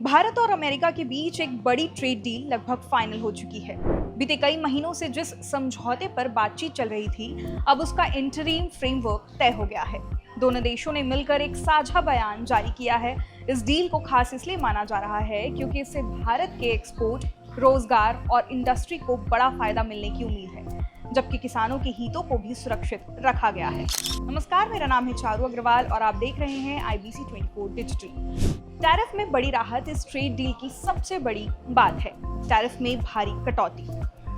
भारत और अमेरिका के बीच एक बड़ी ट्रेड डील लगभग फाइनल हो चुकी है। बीते कई महीनों से जिस समझौते पर बातचीत चल रही थी, अब उसका इंटरिम फ्रेमवर्क तय हो गया है। दोनों देशों ने मिलकर एक साझा बयान जारी किया है। इस डील को खास इसलिए माना जा रहा है क्योंकि इससे भारत के एक्सपोर्ट, रोजगार और इंडस्ट्री को बड़ा फायदा मिलने की उम्मीद है, जबकि किसानों के हितों को भी सुरक्षित रखा गया है। नमस्कार, मेरा नाम है चारू अग्रवाल और आप देख रहे हैं IBC 24 डिजिटल। टैरिफ में बड़ी राहत इस ट्रेड डील की सबसे बड़ी बात है। टैरिफ में भारी कटौती।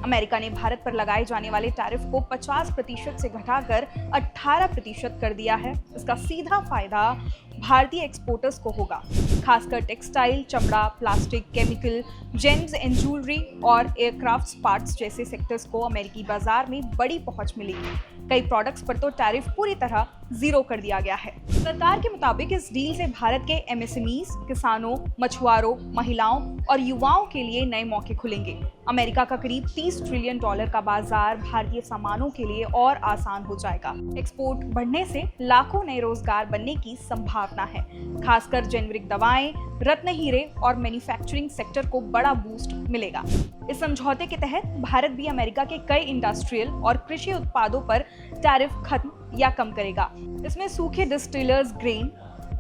अमेरिका ने भारत पर लगाए जाने वाले टैरिफ को 50% से घटाकर 18% कर दिया है। इसका सीधा फायदा भारतीय एक्सपोर्टर्स को होगा, खासकर टेक्सटाइल, चमड़ा, plastic, chemical, James and jewellery और एयरक्राफ्ट पार्ट्स जैसे सेक्टर्स को अमेरिकी बाजार में बड़ी पहुंच मिलेगी। कई प्रोडक्ट्स पर तो टैरिफ पूरी तरह जीरो कर दिया गया है। सरकार के मुताबिक इस डील से भारत के MSMEs, किसानों, मछुआरों, महिलाओं और युवाओं के लिए नए मौके खुलेंगे। अमेरिका का करीब $30 ट्रिलियन का बाजार भारतीय सामानों के लिए और आसान हो जाएगा। एक्सपोर्ट बढ़ने से लाखों नए रोजगार बनने की संभावना है। खासकर जेनेरिक दवाएं, रत्न हीरे और मैन्युफैक्चरिंग सेक्टर को बड़ा बूस्ट मिलेगा। इस समझौते के तहत भारत भी अमेरिका के कई इंडस्ट्रियल और कृषि उत्पादों पर टैरिफ खत्म या कम करेगा। इसमें सूखे डिस्टिलर्स ग्रेन,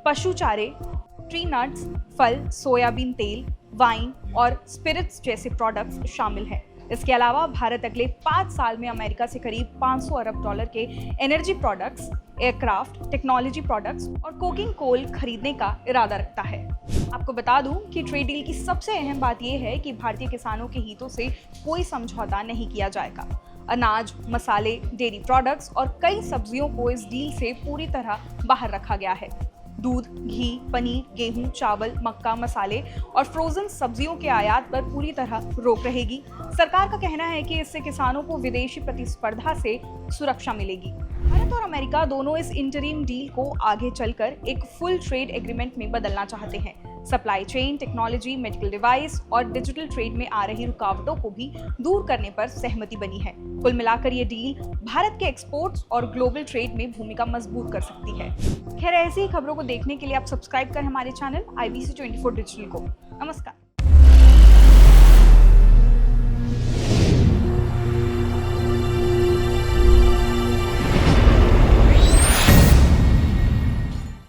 पशु चारे, ट्री नट्स, फल, सोयाबीन तेल, वाइन और स्पिरिट्स जैसे प्रोडक्ट्स शामिल हैं। इसके अलावा भारत अगले 5 साल में अमेरिका से करीब $500 अरब के energy products, aircraft, technology products और कोकिंग कोल खरीदने का इरादा रखता है। आपको बता दूं कि ट्रेड डील की सबसे अहम बात यह है कि भारतीय किसानों के हितों से कोई समझौता नहीं किया जाएगा। अनाज, मसाले, डेयरी प्रोडक्ट्स और कई सब्जियों को इस डील से पूरी तरह बाहर रखा गया है। दूध, घी, पनीर, गेहूं, चावल, मक्का, मसाले और फ्रोजन सब्जियों के आयात पर पूरी तरह रोक रहेगी। सरकार का कहना है कि इससे किसानों को विदेशी प्रतिस्पर्धा से सुरक्षा मिलेगी। भारत और अमेरिका दोनों इस इंटरिम डील को आगे चलकर एक फुल ट्रेड एग्रीमेंट में बदलना चाहते हैं। Supply chain, technology, medical device और डिजिटल ट्रेड में आ रही रुकावटों को भी दूर करने पर सहमति बनी है। कुल मिलाकर ये डील भारत के एक्सपोर्ट्स और ग्लोबल ट्रेड में भूमिका मजबूत कर सकती है। खैर, ऐसी ही खबरों को देखने के लिए आप सब्सक्राइब करें हमारे चैनल IBC 24 डिजिटल को। नमस्कार।